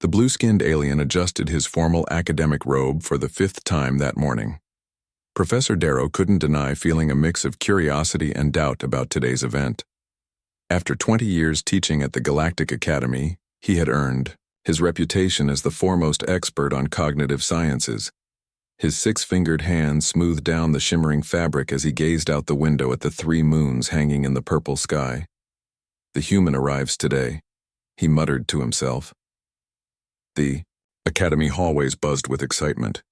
The blue-skinned alien adjusted his formal academic robe for the fifth time that morning. Professor Darrow couldn't deny feeling a mix of curiosity and doubt about today's event. After 20 years teaching at the Galactic Academy, he had earned his reputation as the foremost expert on cognitive sciences. His six-fingered hand smoothed down the shimmering fabric as he gazed out the window at the three moons hanging in the purple sky. The human arrives today, he muttered to himself. The academy hallways buzzed with excitement.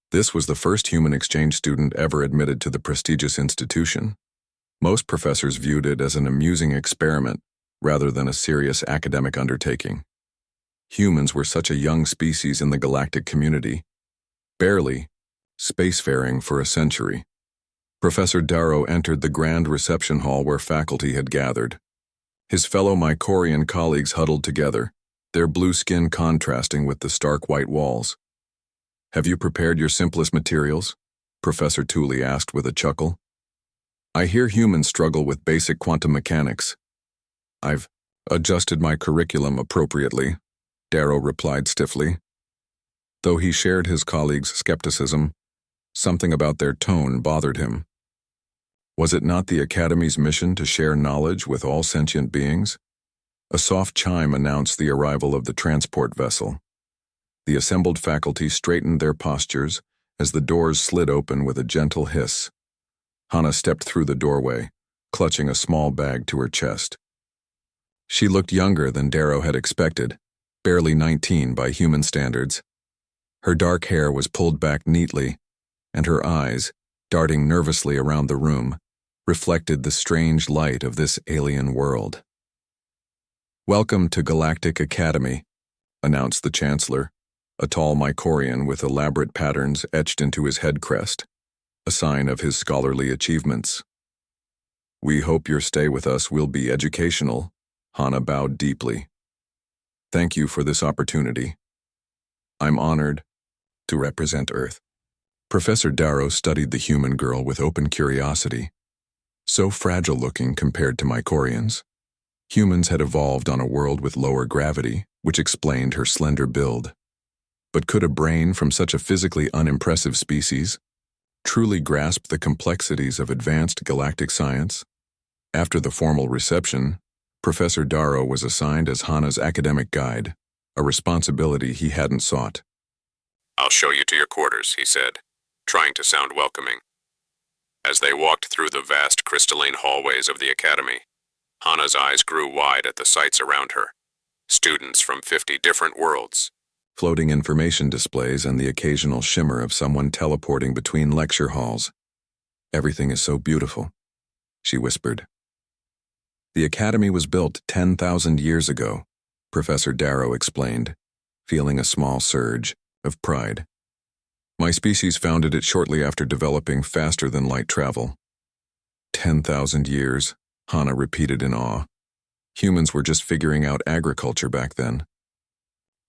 This was the first human exchange student ever admitted to the prestigious institution. Most professors viewed it as an amusing experiment rather than a serious academic undertaking. Humans were such a young species in the galactic community, barely spacefaring for a century. Professor Darrow entered the grand reception hall where faculty had gathered. His fellow Mycorian colleagues huddled together, their blue skin contrasting with the stark white walls. "Have you prepared your simplest materials?" Professor Tooley asked with a chuckle. "I hear humans struggle with basic quantum mechanics." "I've adjusted my curriculum appropriately," Darrow replied stiffly. Though he shared his colleagues' skepticism, something about their tone bothered him. Was it not the Academy's mission to share knowledge with all sentient beings? A soft chime announced the arrival of the transport vessel. The assembled faculty straightened their postures as the doors slid open with a gentle hiss. Hannah stepped through the doorway, clutching a small bag to her chest. She looked younger than Darrow had expected, barely 19 by human standards. Her dark hair was pulled back neatly, and her eyes, darting nervously around the room, reflected the strange light of this alien world. "Welcome to Galactic Academy," announced the Chancellor, a tall Mycorian with elaborate patterns etched into his head crest, a sign of his scholarly achievements. "We hope your stay with us will be educational," Hannah bowed deeply. "Thank you for this opportunity. I'm honored to represent Earth." Professor Darrow studied the human girl with open curiosity. So fragile-looking compared to Mycorians. Humans had evolved on a world with lower gravity, which explained her slender build. But could a brain from such a physically unimpressive species truly grasp the complexities of advanced galactic science? After the formal reception, Professor Darrow was assigned as Hannah's academic guide, a responsibility he hadn't sought. "I'll show you to your quarters," he said, trying to sound welcoming. As they walked through the vast crystalline hallways of the academy, Hannah's eyes grew wide at the sights around her. Students from 50 different worlds, floating information displays, and the occasional shimmer of someone teleporting between lecture halls. "Everything is so beautiful," she whispered. "The academy was built 10,000 years ago," Professor Darrow explained, feeling a small surge of pride. "My species founded it shortly after developing faster than light travel." 10,000 years, Hannah repeated in awe. Humans were just figuring out agriculture back then.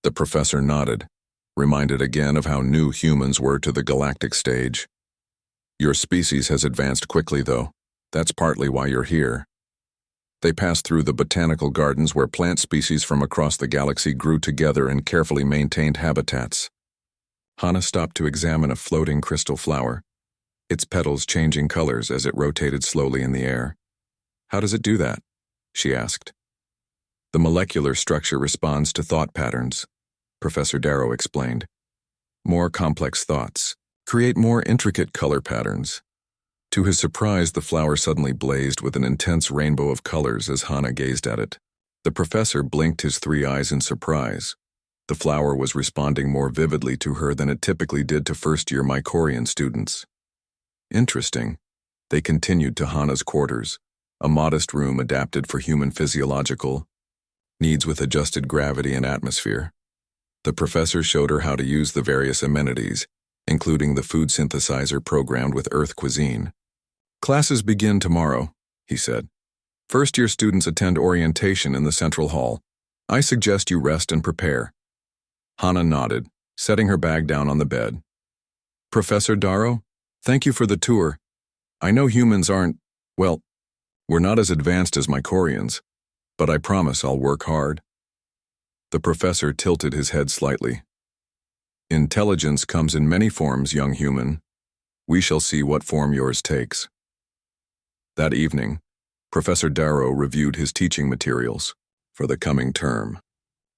The professor nodded, reminded again of how new humans were to the galactic stage. "Your species has advanced quickly, though. That's partly why you're here." They passed through the botanical gardens where plant species from across the galaxy grew together in carefully maintained habitats. Hannah stopped to examine a floating crystal flower, its petals changing colors as it rotated slowly in the air. "How does it do that?" she asked. "The molecular structure responds to thought patterns," Professor Darrow explained. "More complex thoughts create more intricate color patterns." To his surprise, the flower suddenly blazed with an intense rainbow of colors as Hannah gazed at it. The professor blinked his three eyes in surprise. The flower was responding more vividly to her than it typically did to first-year Mycorian students. Interesting. They continued to Hannah's quarters, a modest room adapted for human physiological needs with adjusted gravity and atmosphere. The professor showed her how to use the various amenities, including the food synthesizer programmed with Earth cuisine. "Classes begin tomorrow," he said. "First-year students attend orientation in the central hall. I suggest you rest and prepare." Hannah nodded, setting her bag down on the bed. "Professor Darrow, thank you for the tour. I know humans aren't, well, we're not as advanced as Mycorians, but I promise I'll work hard." The professor tilted his head slightly. Intelligence comes in many forms, young human. We shall see what form yours takes. That evening, Professor Darrow reviewed his teaching materials for the coming term.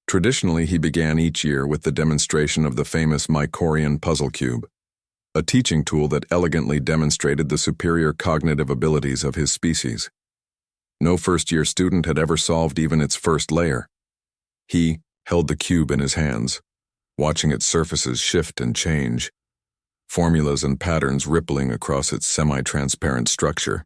Traditionally, he began each year with the demonstration of the famous Mycorian puzzle cube, a teaching tool that elegantly demonstrated the superior cognitive abilities of his species. No first-year student had ever solved even its first layer. He held the cube in his hands, watching its surfaces shift and change, formulas and patterns rippling across its semi-transparent structure.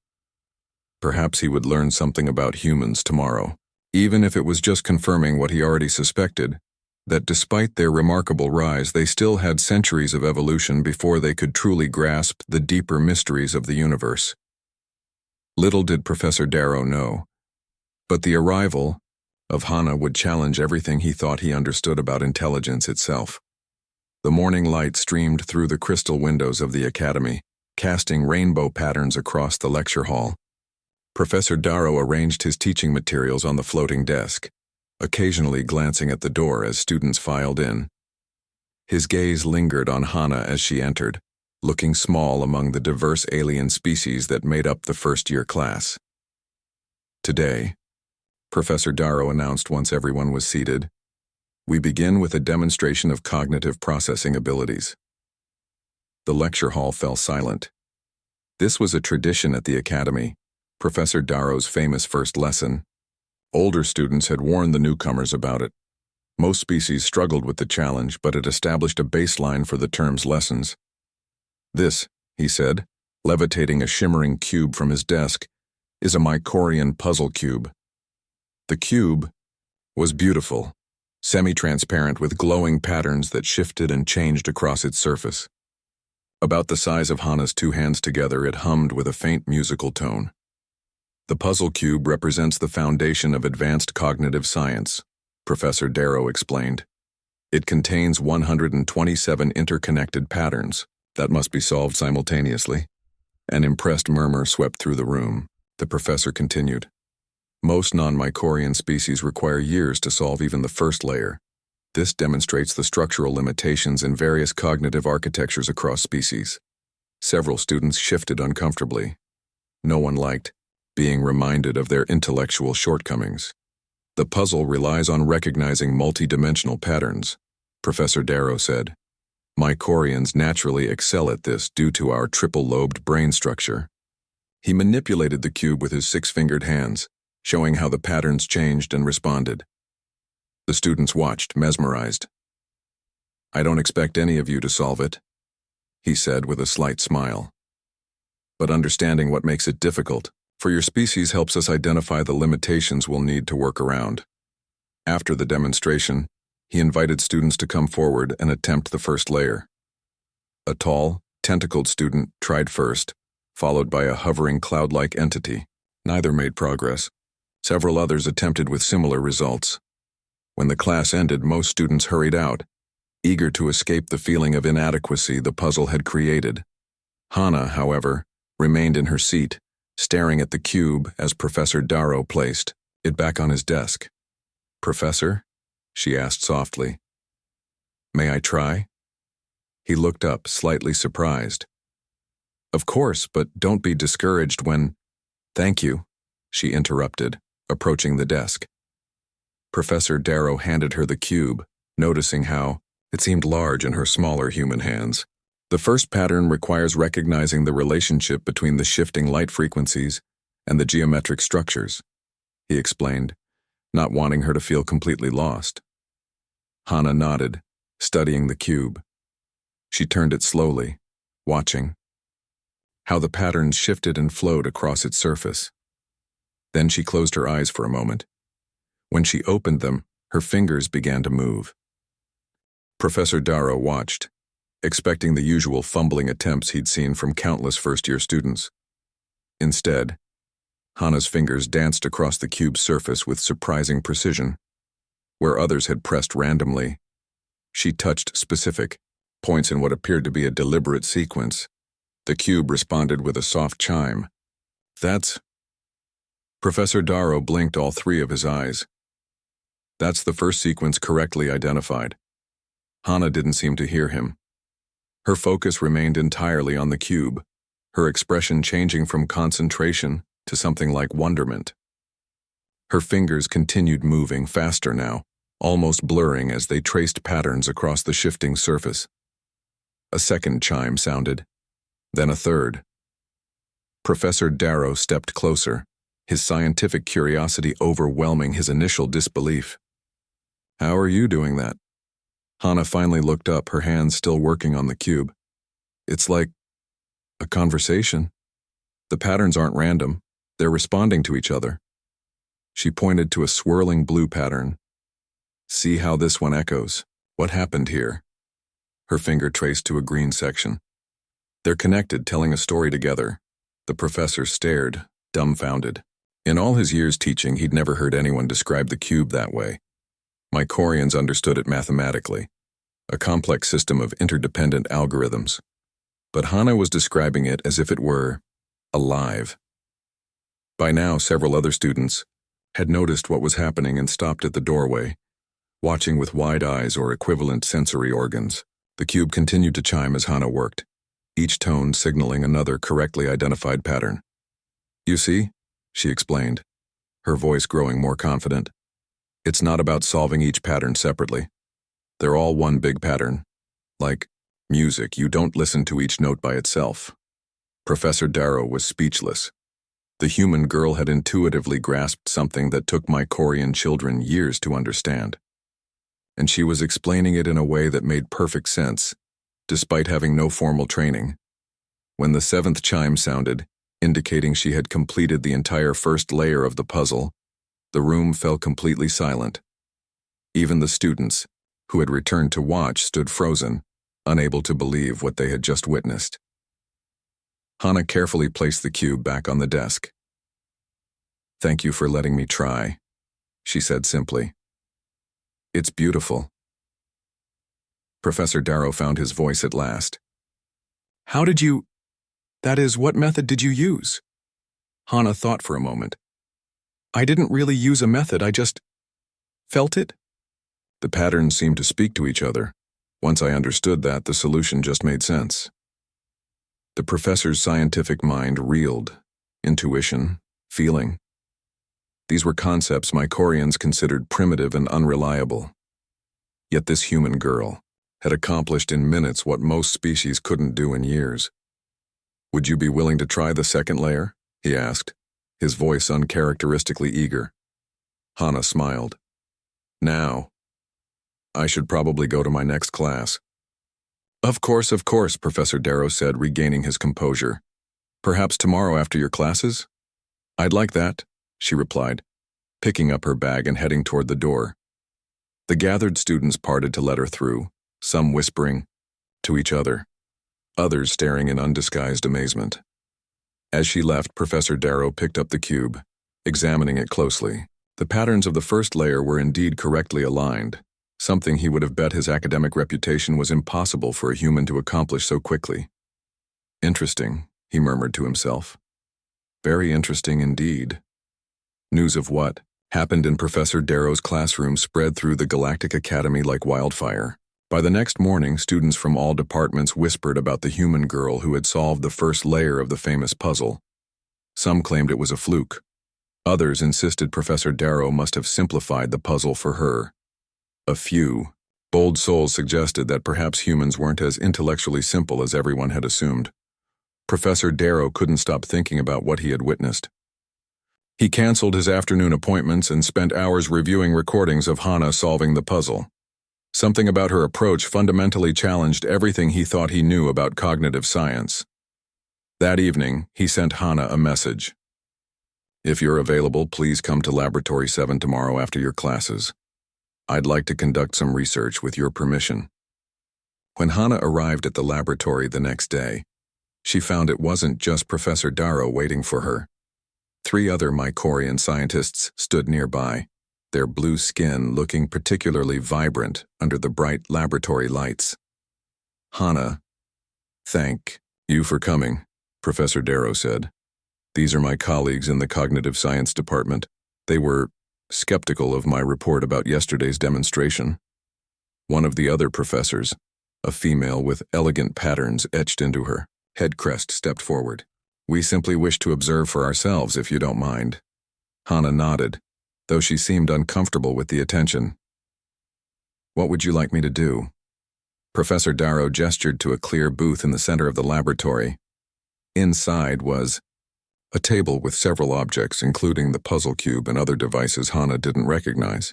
Perhaps he would learn something about humans tomorrow, even if it was just confirming what he already suspected, that despite their remarkable rise, they still had centuries of evolution before they could truly grasp the deeper mysteries of the universe. Little did Professor Darrow know, but the arrival of Hana would challenge everything he thought he understood about intelligence itself. The morning light streamed through the crystal windows of the academy, casting rainbow patterns across the lecture hall. Professor Darrow arranged his teaching materials on the floating desk, occasionally glancing at the door as students filed in. His gaze lingered on Hana as she entered, looking small among the diverse alien species that made up the first-year class. Today, Professor Darrow announced once everyone was seated, we begin with a demonstration of cognitive processing abilities. The lecture hall fell silent. This was a tradition at the academy, Professor Darrow's famous first lesson. Older students had warned the newcomers about it. Most species struggled with the challenge, but it established a baseline for the term's lessons. This, he said, levitating a shimmering cube from his desk, is a Mycorian puzzle cube. The cube was beautiful, semi-transparent with glowing patterns that shifted and changed across its surface. About the size of Hana's two hands together, it hummed with a faint musical tone. The puzzle cube represents the foundation of advanced cognitive science, Professor Darrow explained. It contains 127 interconnected patterns that must be solved simultaneously. An impressed murmur swept through the room. The professor continued. Most non-Mycorian species require years to solve even the first layer. This demonstrates the structural limitations in various cognitive architectures across species. Several students shifted uncomfortably. No one liked being reminded of their intellectual shortcomings. The puzzle relies on recognizing multidimensional patterns, Professor Darrow said. Mycorians naturally excel at this due to our triple-lobed brain structure. He manipulated the cube with his six-fingered hands, showing how the patterns changed and responded. The students watched, mesmerized. I don't expect any of you to solve it, he said with a slight smile. But understanding what makes it difficult for your species helps us identify the limitations we'll need to work around. After the demonstration, he invited students to come forward and attempt the first layer. A tall, tentacled student tried first, followed by a hovering cloud-like entity. Neither made progress. Several others attempted with similar results. When the class ended, most students hurried out, eager to escape the feeling of inadequacy the puzzle had created. Hana, however, remained in her seat, staring at the cube as Professor Darrow placed it back on his desk. Professor? She asked softly. May I try? He looked up, slightly surprised. Of course, but don't be discouraged when... Thank you, she interrupted, approaching the desk. Professor Darrow handed her the cube, noticing how it seemed large in her smaller human hands. The first pattern requires recognizing the relationship between the shifting light frequencies and the geometric structures, he explained, not wanting her to feel completely lost. Hana nodded, studying the cube. She turned it slowly, watching how the patterns shifted and flowed across its surface. Then she closed her eyes for a moment. When she opened them, her fingers began to move. Professor Darrow watched, expecting the usual fumbling attempts he'd seen from countless first-year students. Instead, Hana's fingers danced across the cube's surface with surprising precision. Where others had pressed randomly, she touched specific points in what appeared to be a deliberate sequence. The cube responded with a soft chime. That's... Professor Darrow blinked all three of his eyes. That's the first sequence correctly identified. Hana didn't seem to hear him. Her focus remained entirely on the cube, her expression changing from concentration to something like wonderment. Her fingers continued moving faster now, almost blurring as they traced patterns across the shifting surface. A second chime sounded, then a third. Professor Darrow stepped closer, his scientific curiosity overwhelming his initial disbelief. "How are you doing that?" Hana finally looked up, her hands still working on the cube. "It's like a conversation. The patterns aren't random, they're responding to each other." She pointed to a swirling blue pattern. "See how this one echoes. What happened here?" Her finger traced to a green section. "They're connected, telling a story together." The professor stared, dumbfounded. In all his years teaching, he'd never heard anyone describe the cube that way. Mycorians understood it mathematically, a complex system of interdependent algorithms. But Hana was describing it as if it were alive. By now, several other students had noticed what was happening and stopped at the doorway, watching with wide eyes or equivalent sensory organs. The cube continued to chime as Hana worked, each tone signaling another correctly identified pattern. "You see?" she explained, her voice growing more confident. "It's not about solving each pattern separately. They're all one big pattern. Like music, you don't listen to each note by itself." Professor Darrow was speechless. The human girl had intuitively grasped something that took Mycorian children years to understand. And she was explaining it in a way that made perfect sense, despite having no formal training. When the seventh chime sounded, indicating she had completed the entire first layer of the puzzle, the room fell completely silent. Even the students, who had returned to watch, stood frozen, unable to believe what they had just witnessed. Hana carefully placed the cube back on the desk. "Thank you for letting me try," she said simply. "It's beautiful." Professor Darrow found his voice at last. "How did you... that is, what method did you use?" Hana thought for a moment. "I didn't really use a method, I just felt it." The patterns seemed to speak to each other. Once I understood that, the solution just made sense. The professor's scientific mind reeled. Intuition, feeling. These were concepts Mycorians considered primitive and unreliable. Yet this human girl had accomplished in minutes what most species couldn't do in years. "Would you be willing to try the second layer?" he asked, his voice uncharacteristically eager. Hana smiled. "Now. I should probably go to my next class." Of course, Professor Darrow said, regaining his composure. "Perhaps tomorrow after your classes?" "I'd like that," she replied, picking up her bag and heading toward the door. The gathered students parted to let her through, some whispering to each other, others staring in undisguised amazement. As she left, Professor Darrow picked up the cube, examining it closely. The patterns of the first layer were indeed correctly aligned, something he would have bet his academic reputation was impossible for a human to accomplish so quickly. "Interesting," he murmured to himself. "Very interesting indeed." News of what happened in Professor Darrow's classroom spread through the Galactic Academy like wildfire. By the next morning, students from all departments whispered about the human girl who had solved the first layer of the famous puzzle. Some claimed it was a fluke. Others insisted Professor Darrow must have simplified the puzzle for her. A few bold souls suggested that perhaps humans weren't as intellectually simple as everyone had assumed. Professor Darrow couldn't stop thinking about what he had witnessed. He canceled his afternoon appointments and spent hours reviewing recordings of Hana solving the puzzle. Something about her approach fundamentally challenged everything he thought he knew about cognitive science. That evening, he sent Hana a message. "If you're available, please come to Laboratory 7 tomorrow after your classes. I'd like to conduct some research with your permission." When Hana arrived at the laboratory the next day, she found it wasn't just Professor Darrow waiting for her. 3 other Mycorian scientists stood nearby, their blue skin looking particularly vibrant under the bright laboratory lights. "Hana, thank you for coming," Professor Darrow said. "These are my colleagues in the Cognitive Science Department. They were skeptical of my report about yesterday's demonstration. One of the other professors, a female with elegant patterns etched into her head crest, stepped forward. "We simply wish to observe for ourselves, if you don't mind." Hana nodded, though she seemed uncomfortable with the attention. "What would you like me to do?" Professor Darrow gestured to a clear booth in the center of the laboratory. Inside was a table with several objects, including the puzzle cube and other devices Hana didn't recognize.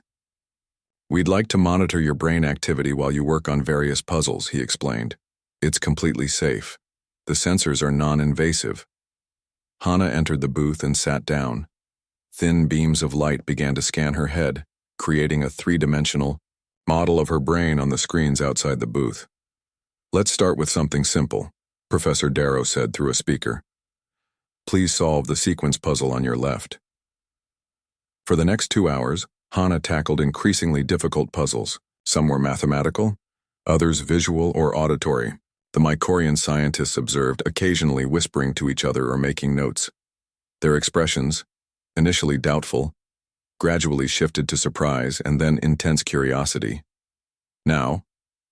"We'd like to monitor your brain activity while you work on various puzzles," he explained. "It's completely safe. The sensors are non-invasive." Hana entered the booth and sat down. Thin beams of light began to scan her head, creating a three-dimensional model of her brain on the screens outside the booth. "Let's start with something simple," Professor Darrow said through a speaker. "Please solve the sequence puzzle on your left." For the next 2 hours, Hana tackled increasingly difficult puzzles. Some were mathematical, others visual or auditory. The Mycorian scientists observed, occasionally whispering to each other or making notes. Their expressions, initially doubtful, gradually shifted to surprise and then intense curiosity. "Now,"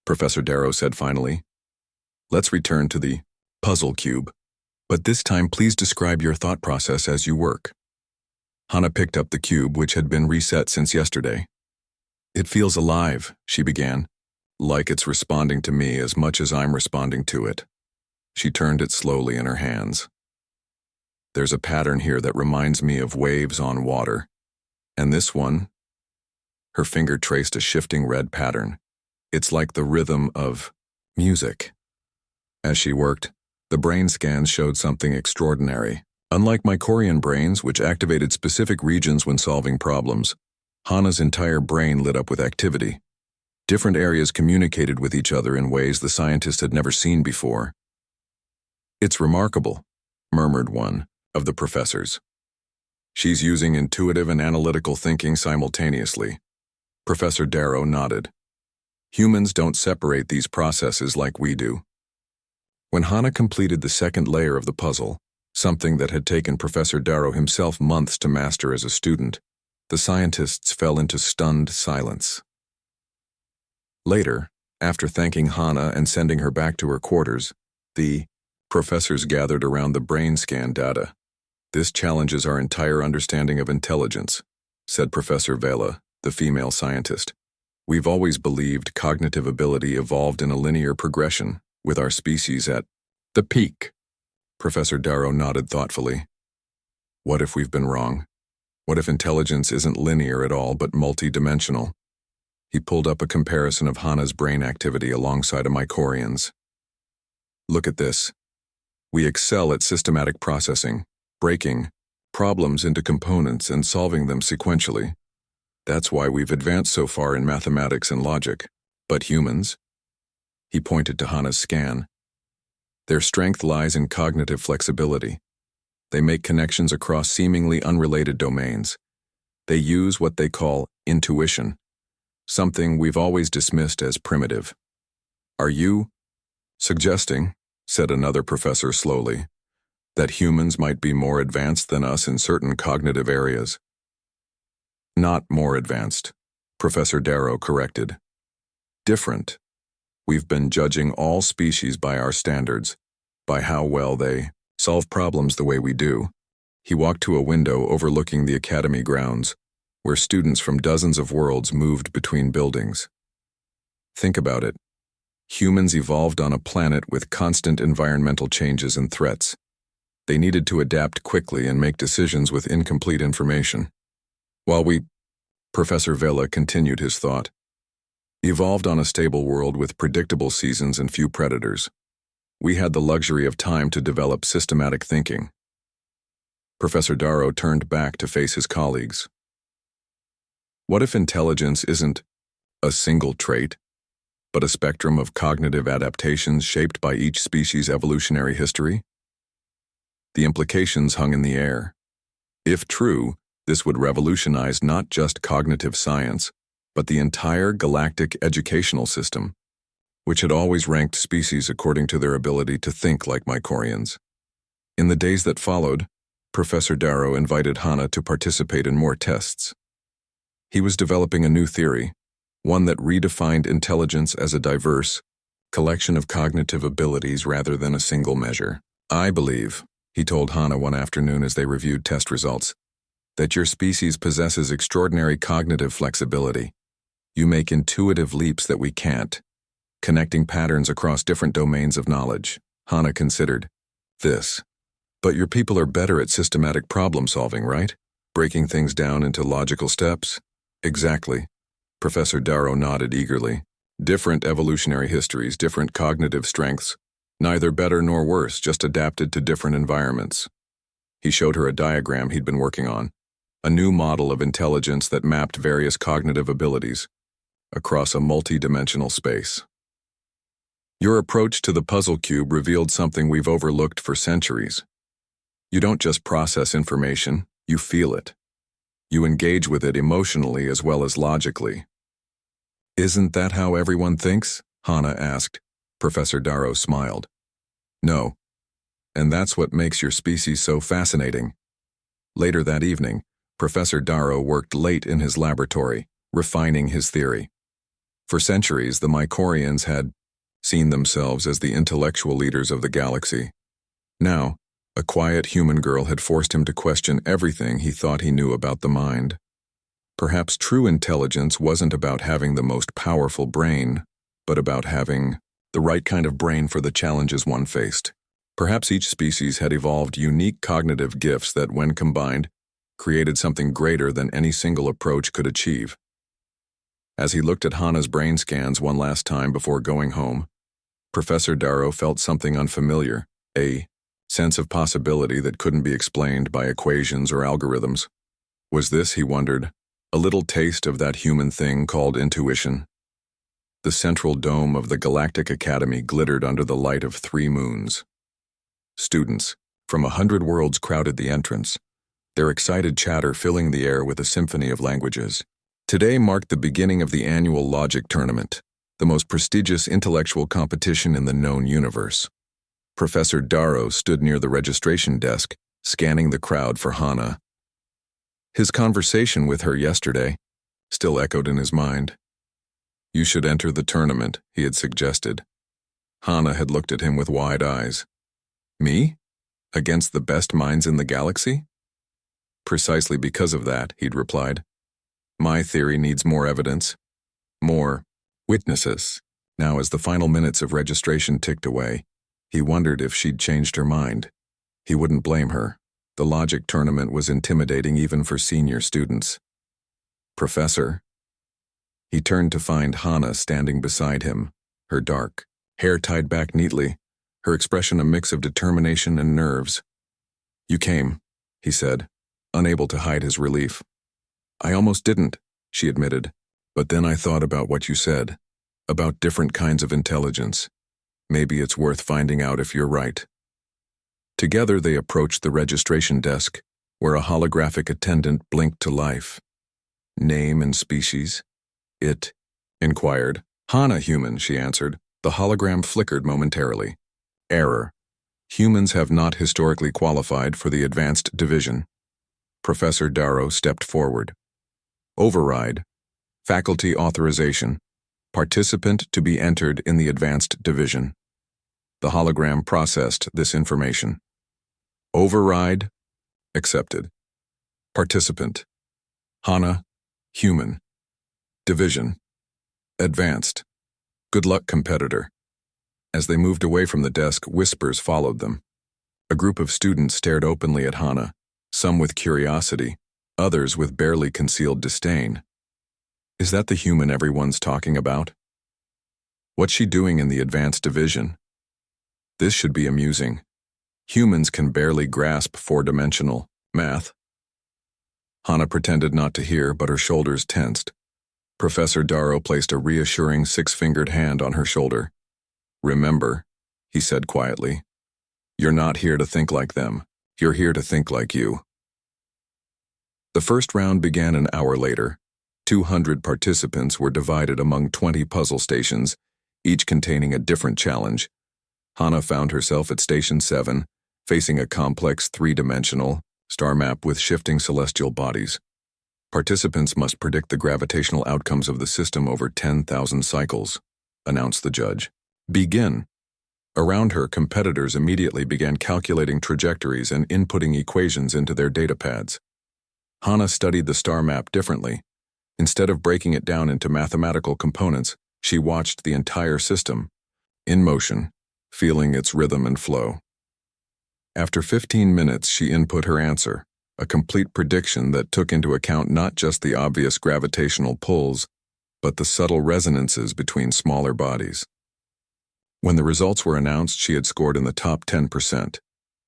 Professor Darrow said finally, "let's return to the puzzle cube. But this time, please describe your thought process as you work." Hana picked up the cube, which had been reset since yesterday. "It feels alive," she began, "like it's responding to me as much as I'm responding to it." She turned it slowly in her hands. "There's a pattern here that reminds me of waves on water. And this one," her finger traced a shifting red pattern. "It's like the rhythm of music." As she worked, the brain scans showed something extraordinary. Unlike Mycorian brains, which activated specific regions when solving problems, Hana's entire brain lit up with activity. Different areas communicated with each other in ways the scientists had never seen before. "It's remarkable," murmured one of the professors. "She's using intuitive and analytical thinking simultaneously." Professor Darrow nodded. "Humans don't separate these processes like we do." When Hana completed the second layer of the puzzle, something that had taken Professor Darrow himself months to master as a student, the scientists fell into stunned silence. Later, after thanking Hana and sending her back to her quarters, the professors gathered around the brain scan data. "This challenges our entire understanding of intelligence," said Professor Vela, the female scientist. "We've always believed cognitive ability evolved in a linear progression, with our species at the peak." Professor Darrow nodded thoughtfully. "What if we've been wrong? What if intelligence isn't linear at all but multi-dimensional?" He pulled up a comparison of Hana's brain activity alongside a Mycorian's. "Look at this. We excel at systematic processing, breaking problems into components and solving them sequentially. That's why we've advanced so far in mathematics and logic. But humans?" He pointed to Hana's scan. "Their strength lies in cognitive flexibility. They make connections across seemingly unrelated domains. They use what they call intuition, something we've always dismissed as primitive." "Are you suggesting," said another professor slowly, "that humans might be more advanced than us in certain cognitive areas?" "Not more advanced," Professor Darrow corrected. "Different. We've been judging all species by our standards, by how well they solve problems the way we do." He walked to a window overlooking the academy grounds, where students from dozens of worlds moved between buildings. "Think about it. Humans evolved on a planet with constant environmental changes and threats. They needed to adapt quickly and make decisions with incomplete information. While we," Professor Vela continued his thought, "evolved on a stable world with predictable seasons and few predators. We had the luxury of time to develop systematic thinking." Professor Darrow turned back to face his colleagues. "What if intelligence isn't a single trait, but a spectrum of cognitive adaptations shaped by each species' evolutionary history?" The implications hung in the air. If true, this would revolutionize not just cognitive science, but the entire galactic educational system, which had always ranked species according to their ability to think like Mycorians. In the days that followed, Professor Darrow invited Hana to participate in more tests. He was developing a new theory, one that redefined intelligence as a diverse collection of cognitive abilities rather than a single measure. "I believe," he told Hana one afternoon as they reviewed test results, "that your species possesses extraordinary cognitive flexibility. You make intuitive leaps that we can't, connecting patterns across different domains of knowledge." Hana considered this. "But your people are better at systematic problem solving, right? Breaking things down into logical steps?" "Exactly." Professor Darrow nodded eagerly. "Different evolutionary histories, different cognitive strengths. Neither better nor worse, just adapted to different environments." He showed her a diagram he'd been working on, a new model of intelligence that mapped various cognitive abilities across a multi-dimensional space. "Your approach to the puzzle cube revealed something we've overlooked for centuries. You don't just process information, you feel it. You engage with it emotionally as well as logically." "Isn't that how everyone thinks?" Hana asked. Professor Darrow smiled. "No. And that's what makes your species so fascinating." Later that evening, Professor Darrow worked late in his laboratory, refining his theory. For centuries, the Mycorians had seen themselves as the intellectual leaders of the galaxy. Now, a quiet human girl had forced him to question everything he thought he knew about the mind. Perhaps true intelligence wasn't about having the most powerful brain, but about having the right kind of brain for the challenges one faced. Perhaps each species had evolved unique cognitive gifts that, when combined, created something greater than any single approach could achieve. As he looked at Hana's brain scans one last time before going home, Professor Darrow felt something unfamiliar, a sense of possibility that couldn't be explained by equations or algorithms. Was this, he wondered, a little taste of that human thing called intuition? The central dome of the Galactic Academy glittered under the light of 3 moons. Students from 100 worlds crowded the entrance, their excited chatter filling the air with a symphony of languages. Today marked the beginning of the annual Logic Tournament, the most prestigious intellectual competition in the known universe. Professor Darrow stood near the registration desk, scanning the crowd for Hana. His conversation with her yesterday still echoed in his mind. "You should enter the tournament," he had suggested. Hana had looked at him with wide eyes. "Me? Against the best minds in the galaxy?" "Precisely because of that," he'd replied. "My theory needs more evidence, more witnesses." Now, as the final minutes of registration ticked away, he wondered if she'd changed her mind. He wouldn't blame her. The Logic Tournament was intimidating even for senior students. "Professor?" He turned to find Hana standing beside him, her dark hair tied back neatly, her expression a mix of determination and nerves. "You came," he said, unable to hide his relief. "I almost didn't," she admitted, "but then I thought about what you said, about different kinds of intelligence. Maybe it's worth finding out if you're right." Together they approached the registration desk, where a holographic attendant blinked to life. "Name and species?" "It inquired. "Hana human," she answered. The hologram flickered momentarily. "Error. Humans have not historically qualified for the advanced division." Professor Darrow stepped forward. "Override. Faculty authorization. Participant to be entered in the advanced division." The hologram processed this information. "Override. Accepted. Participant. Hana. Human. Division. Advanced. Good luck, competitor." As they moved away from the desk, whispers followed them. A group of students stared openly at Hana, some with curiosity, others with barely concealed disdain. Is that the human everyone's talking about? What's she doing in the advanced division? This should be amusing. Humans can barely grasp 4-dimensional math. Hana pretended not to hear, but her shoulders tensed. Professor Darrow placed a reassuring 6-fingered hand on her shoulder. "Remember," he said quietly, "you're not here to think like them. You're here to think like you." The first round began an hour later. 200 participants were divided among 20 puzzle stations, each containing a different challenge. Hana found herself at Station 7, facing a complex 3-dimensional star map with shifting celestial bodies. Participants must predict the gravitational outcomes of the system over 10,000 cycles, announced the judge. Begin. Around her, competitors immediately began calculating trajectories and inputting equations into their datapads. Hana studied the star map differently. Instead of breaking it down into mathematical components, she watched the entire system, in motion, feeling its rhythm and flow. After 15 minutes, she input her answer, a complete prediction that took into account not just the obvious gravitational pulls, but the subtle resonances between smaller bodies. When the results were announced, she had scored in the top 10%.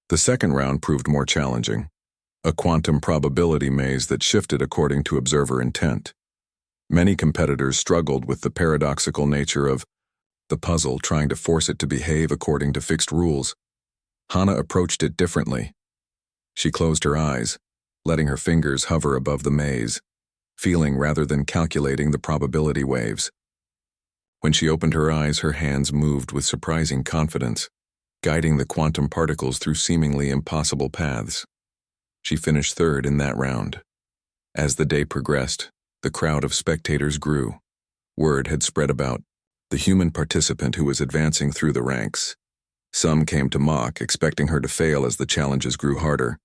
The second round proved more challenging, a quantum probability maze that shifted according to observer intent. Many competitors struggled with the paradoxical nature of the puzzle, trying to force it to behave according to fixed rules. Hana approached it differently. She closed her eyes, letting her fingers hover above the maze, feeling rather than calculating the probability waves. When she opened her eyes, her hands moved with surprising confidence, guiding the quantum particles through seemingly impossible paths. She finished third in that round. As the day progressed, the crowd of spectators grew. Word had spread about the human participant who was advancing through the ranks. Some came to mock, expecting her to fail as the challenges grew harder.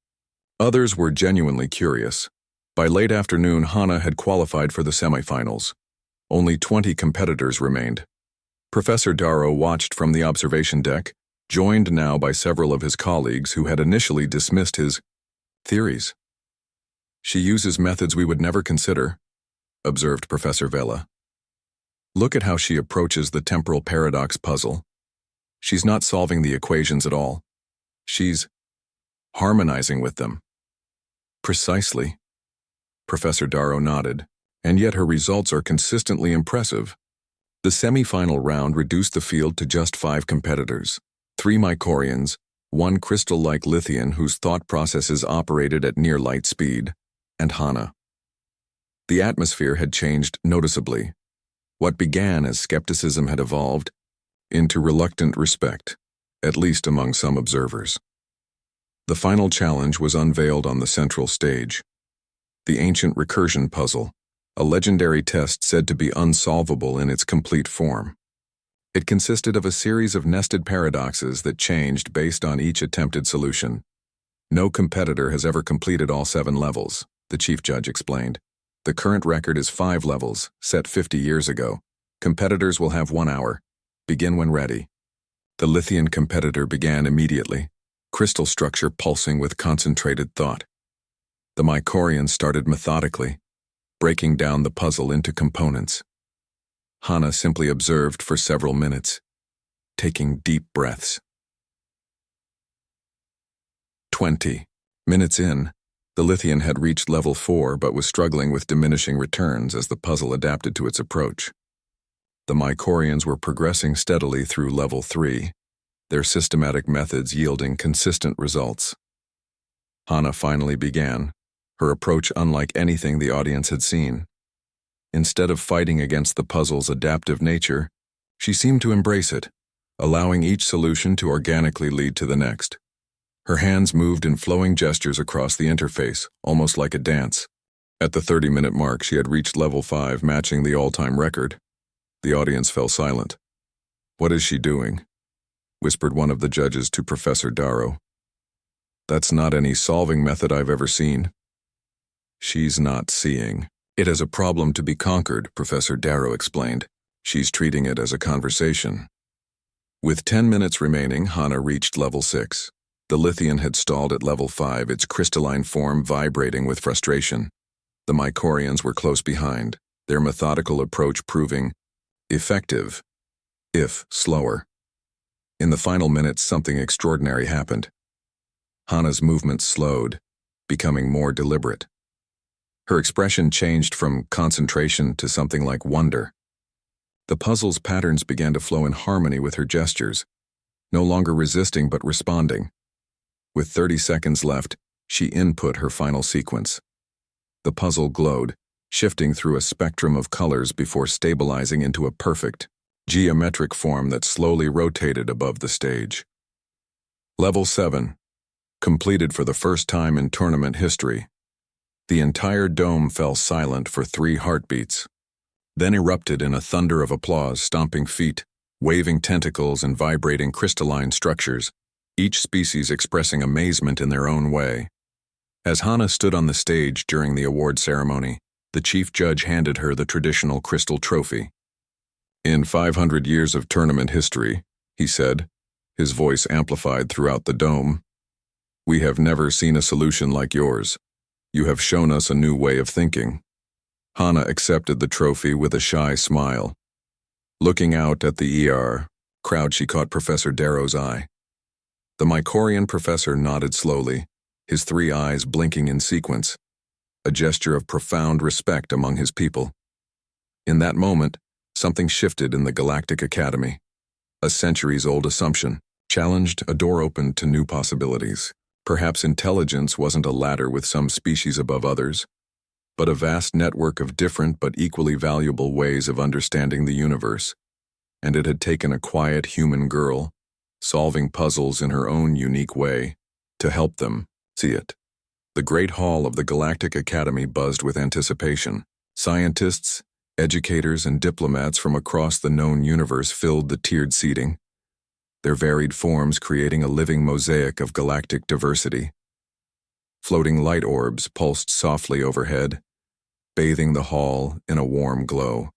Others were genuinely curious. By late afternoon, Hana had qualified for the semifinals. Only 20 competitors remained. Professor Darrow watched from the observation deck, joined now by several of his colleagues who had initially dismissed his theories. "She uses methods we would never consider," observed Professor Vela. "Look at how she approaches the temporal paradox puzzle. She's not solving the equations at all. She's harmonizing with them." "Precisely." Professor Darrow nodded. "And yet her results are consistently impressive." The semi-final round reduced the field to just 5 competitors. 3 Mycorians, 1 crystal-like Lithian whose thought processes operated at near light speed, and Hana. The atmosphere had changed noticeably. What began as skepticism had evolved into reluctant respect, at least among some observers. The final challenge was unveiled on the central stage. The ancient recursion puzzle, a legendary test said to be unsolvable in its complete form. It consisted of a series of nested paradoxes that changed based on each attempted solution. "No competitor has ever completed all 7 levels, the chief judge explained. "The current record is 5 levels, set 50 years ago. Competitors will have 1 hour. Begin when ready." The Lithian competitor began immediately, crystal structure pulsing with concentrated thought. The Mycorian started methodically, breaking down the puzzle into components. Hana simply observed for several minutes, taking deep breaths. 20 minutes in, the Lithian had reached level 4 but was struggling with diminishing returns as the puzzle adapted to its approach. The Mycorians were progressing steadily through level 3, their systematic methods yielding consistent results. Hana finally began, her approach unlike anything the audience had seen. Instead of fighting against the puzzle's adaptive nature, she seemed to embrace it, allowing each solution to organically lead to the next. Her hands moved in flowing gestures across the interface, almost like a dance. At the 30-minute mark, she had reached level 5, matching the all-time record. The audience fell silent. "What is she doing?" whispered one of the judges to Professor Darrow. "That's not any solving method I've ever seen." "She's not seeing. It is a problem to be conquered," Professor Darrow explained. "She's treating it as a conversation." With 10 minutes remaining, Hana reached level 6. The Lithian had stalled at level 5, its crystalline form vibrating with frustration. The Mycorians were close behind, their methodical approach proving effective, if slower. In the final minutes, something extraordinary happened. Hana's movements slowed, becoming more deliberate. Her expression changed from concentration to something like wonder. The puzzle's patterns began to flow in harmony with her gestures, no longer resisting but responding. With 30 seconds left, she input her final sequence. The puzzle glowed, shifting through a spectrum of colors before stabilizing into a perfect, geometric form that slowly rotated above the stage. Level 7. Completed for the first time in tournament history. The entire dome fell silent for 3 heartbeats, then erupted in a thunder of applause, stomping feet, waving tentacles, and vibrating crystalline structures, each species expressing amazement in their own way. As Hana stood on the stage during the award ceremony, the chief judge handed her the traditional crystal trophy. "In 500 years of tournament history," he said, his voice amplified throughout the dome, "we have never seen a solution like yours. You have shown us a new way of thinking." Hana accepted the trophy with a shy smile. Looking out at the crowd, she caught Professor Darrow's eye. The Mycorian professor nodded slowly, his 3 eyes blinking in sequence, a gesture of profound respect among his people. In that moment, something shifted in the Galactic Academy. A centuries-old assumption challenged, a door opened to new possibilities. Perhaps intelligence wasn't a ladder with some species above others, but a vast network of different but equally valuable ways of understanding the universe. And it had taken a quiet human girl, solving puzzles in her own unique way, to help them see it. The Great Hall of the Galactic Academy buzzed with anticipation. Scientists, educators, and diplomats from across the known universe filled the tiered seating, their varied forms creating a living mosaic of galactic diversity. Floating light orbs pulsed softly overhead, bathing the hall in a warm glow.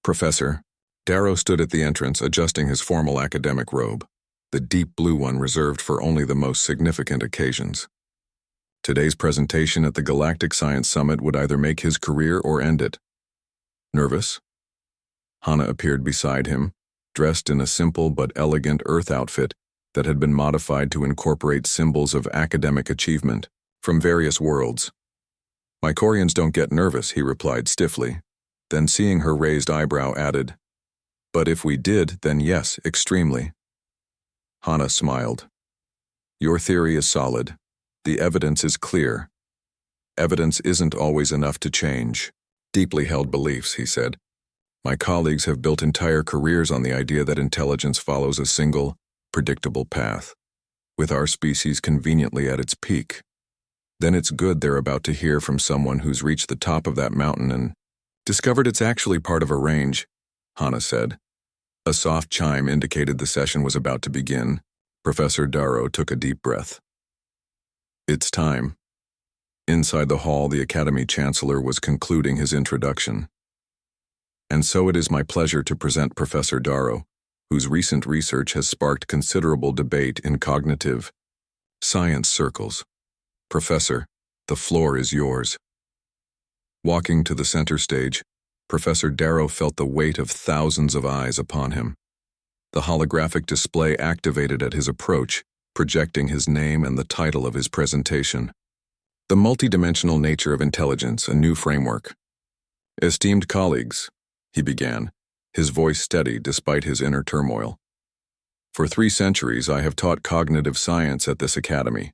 Professor Darrow stood at the entrance, adjusting his formal academic robe, the deep blue one reserved for only the most significant occasions. Today's presentation at the Galactic Science Summit would either make his career or end it. Nervous? Hana appeared beside him, dressed in a simple but elegant Earth outfit that had been modified to incorporate symbols of academic achievement from various worlds. "Mycorians don't get nervous," he replied stiffly. Then, seeing her raised eyebrow, added, "But if we did, then yes, extremely." Hana smiled. "Your theory is solid. The evidence is clear. Evidence isn't always enough to change deeply held beliefs," he said. "My colleagues have built entire careers on the idea that intelligence follows a single, predictable path, with our species conveniently at its peak. Then it's good they're about to hear from someone who's reached the top of that mountain and discovered it's actually part of a range," Hana said. A soft chime indicated the session was about to begin. Professor Darrow took a deep breath. "It's time." Inside the hall, the Academy Chancellor was concluding his introduction. "And so it is my pleasure to present Professor Darrow, whose recent research has sparked considerable debate in cognitive science circles. Professor, the floor is yours." Walking to the center stage, Professor Darrow felt the weight of thousands of eyes upon him. The holographic display activated at his approach, projecting his name and the title of his presentation. "The multidimensional nature of intelligence, a new framework." "Esteemed colleagues," he began, his voice steady despite his inner turmoil. "For 3 centuries I have taught cognitive science at this academy.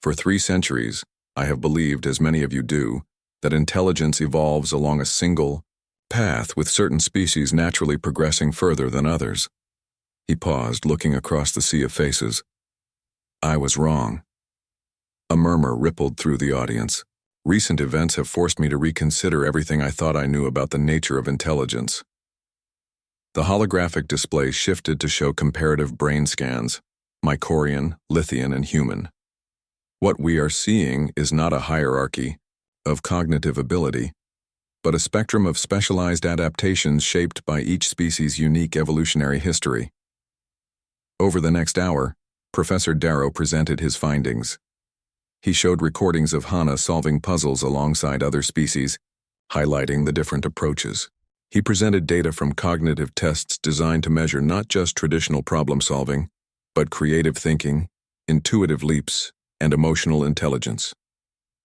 For 3 centuries I have believed, as many of you do, that intelligence evolves along a single path, with certain species naturally progressing further than others." He paused, looking across the sea of faces. "I was wrong." A murmur rippled through the audience. "Recent events have forced me to reconsider everything I thought I knew about the nature of intelligence." The holographic display shifted to show comparative brain scans, Mycorian, Lithian, and human. "What we are seeing is not a hierarchy of cognitive ability, but a spectrum of specialized adaptations shaped by each species' unique evolutionary history." Over the next hour, Professor Darrow presented his findings. He showed recordings of Hana solving puzzles alongside other species, highlighting the different approaches. He presented data from cognitive tests designed to measure not just traditional problem-solving, but creative thinking, intuitive leaps, and emotional intelligence.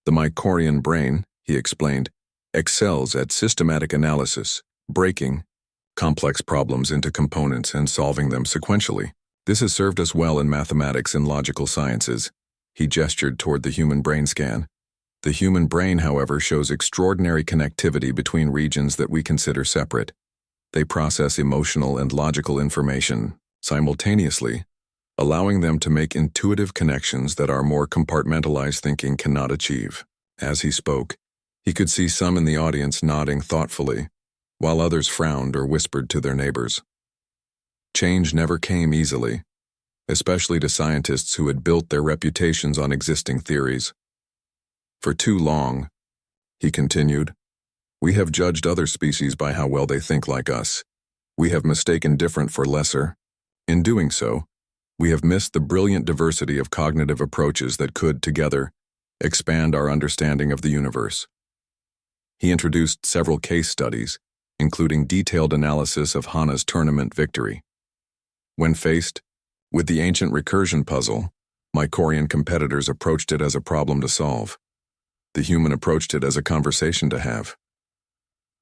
"The Mycorian brain," he explained, "excels at systematic analysis, breaking complex problems into components and solving them sequentially. This has served us well in mathematics and logical sciences." He gestured toward the human brain scan. "The human brain, however, shows extraordinary connectivity between regions that we consider separate. They process emotional and logical information simultaneously, allowing them to make intuitive connections that our more compartmentalized thinking cannot achieve. As he spoke, he could see some in the audience nodding thoughtfully, while others frowned or whispered to their neighbors. Change never came easily, especially to scientists who had built their reputations on existing theories. For too long, he continued, we have judged other species by how well they think like us. We have mistaken different for lesser. In doing so, we have missed the brilliant diversity of cognitive approaches that could, together, expand our understanding of the universe. He introduced several case studies, including detailed analysis of Hana's tournament victory. When faced with the ancient recursion puzzle, Mycorian competitors approached it as a problem to solve. The human approached it as a conversation to have.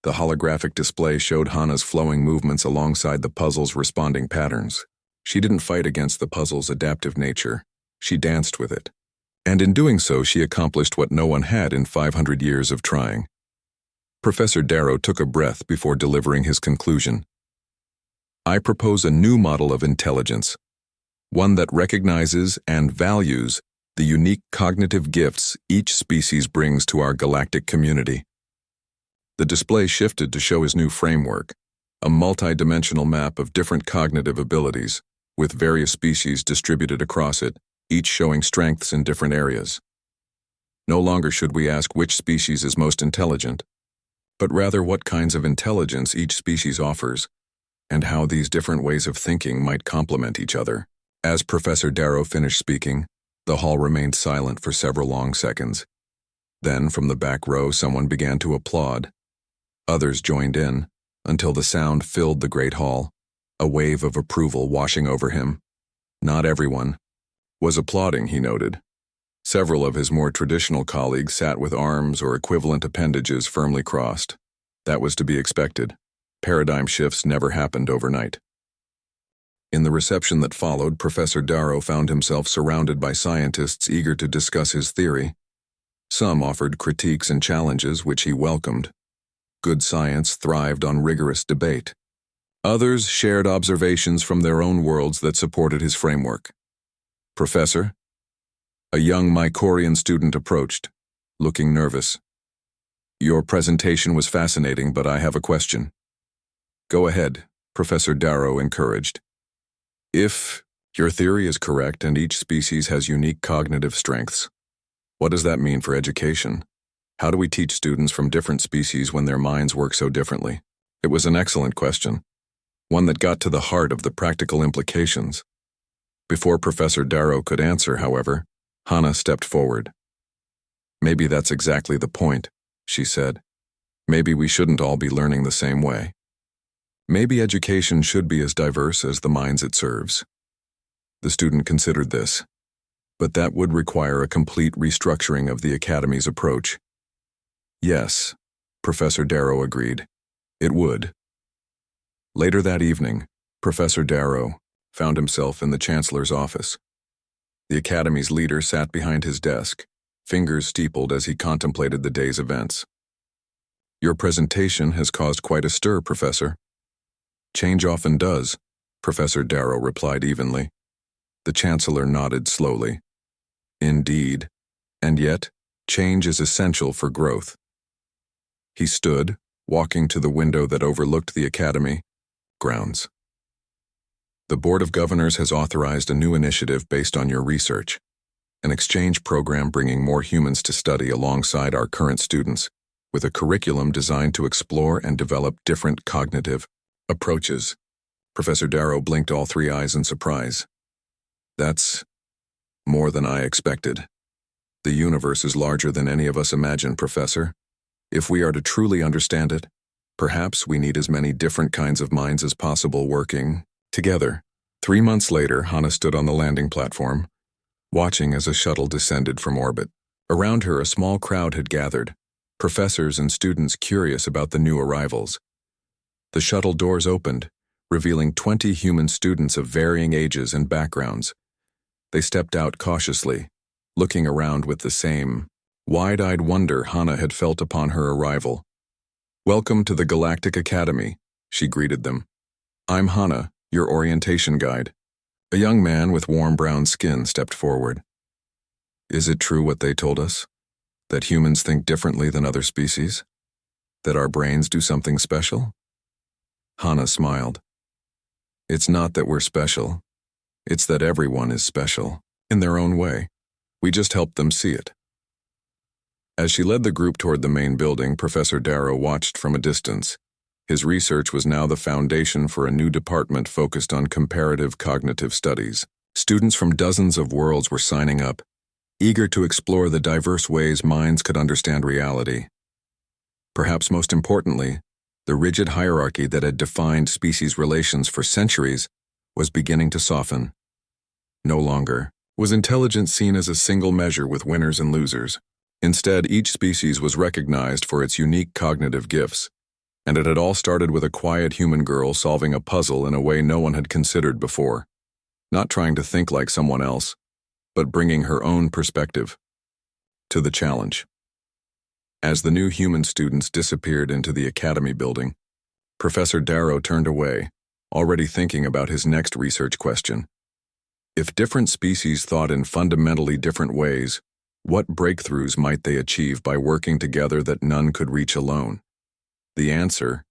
The holographic display showed Hana's flowing movements alongside the puzzle's responding patterns. She didn't fight against the puzzle's adaptive nature. She danced with it. And in doing so, she accomplished what no one had in 500 years of trying. Professor Darrow took a breath before delivering his conclusion. I propose a new model of intelligence, one that recognizes and values the unique cognitive gifts each species brings to our galactic community. The display shifted to show his new framework, a multi-dimensional map of different cognitive abilities, with various species distributed across it, each showing strengths in different areas. No longer should we ask which species is most intelligent, but rather what kinds of intelligence each species offers, and how these different ways of thinking might complement each other. As Professor Darrow finished speaking, the hall remained silent for several long seconds. Then, from the back row, someone began to applaud. Others joined in, until the sound filled the great hall, a wave of approval washing over him. Not everyone was applauding, he noted. Several of his more traditional colleagues sat with arms or equivalent appendages firmly crossed. That was to be expected. Paradigm shifts never happened overnight. In the reception that followed, Professor Darrow found himself surrounded by scientists eager to discuss his theory. Some offered critiques and challenges, which he welcomed. Good science thrived on rigorous debate. Others shared observations from their own worlds that supported his framework. Professor? A young Mycorian student approached, looking nervous. Your presentation was fascinating, but I have a question. Go ahead, Professor Darrow encouraged. If your theory is correct and each species has unique cognitive strengths, what does that mean for education? How do we teach students from different species when their minds work so differently? It was an excellent question, one that got to the heart of the practical implications. Before Professor Darrow could answer, however, Hana stepped forward. Maybe that's exactly the point, she said. Maybe we shouldn't all be learning the same way. Maybe education should be as diverse as the minds it serves. The student considered this, but that would require a complete restructuring of the Academy's approach. Yes, Professor Darrow agreed. It would. Later that evening, Professor Darrow found himself in the Chancellor's office. The Academy's leader sat behind his desk, fingers steepled as he contemplated the day's events. Your presentation has caused quite a stir, Professor. Change often does, Professor Darrow replied evenly. The Chancellor nodded slowly. Indeed, and yet, change is essential for growth. He stood, walking to the window that overlooked the Academy grounds. The Board of Governors has authorized a new initiative based on your research, an exchange program bringing more humans to study alongside our current students, with a curriculum designed to explore and develop different cognitive approaches. Professor Darrow blinked all three eyes in surprise. That's more than I expected. The universe is larger than any of us imagined, Professor. If we are to truly understand it, perhaps we need as many different kinds of minds as possible working together. 3 months later, Hana stood on the landing platform, watching as a shuttle descended from orbit. Around her, a small crowd had gathered, professors and students curious about the new arrivals. The shuttle doors opened, revealing 20 human students of varying ages and backgrounds. They stepped out cautiously, looking around with the same wide-eyed wonder Hana had felt upon her arrival. Welcome to the Galactic Academy, she greeted them. I'm Hana, your orientation guide. A young man with warm brown skin stepped forward. Is it true what they told us? That humans think differently than other species? That our brains do something special? Hannah smiled. It's not that we're special. It's that everyone is special, in their own way. We just help them see it. As she led the group toward the main building, Professor Darrow watched from a distance. His research was now the foundation for a new department focused on comparative cognitive studies. Students from dozens of worlds were signing up, eager to explore the diverse ways minds could understand reality. Perhaps most importantly, the rigid hierarchy that had defined species relations for centuries was beginning to soften. No longer was intelligence seen as a single measure with winners and losers. Instead, each species was recognized for its unique cognitive gifts, and it had all started with a quiet human girl solving a puzzle in a way no one had considered before, not trying to think like someone else, but bringing her own perspective to the challenge. As the new human students disappeared into the academy building, Professor Darrow turned away, already thinking about his next research question. If different species thought in fundamentally different ways, what breakthroughs might they achieve by working together that none could reach alone? The answer,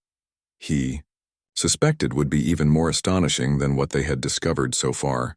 he suspected, would be even more astonishing than what they had discovered so far.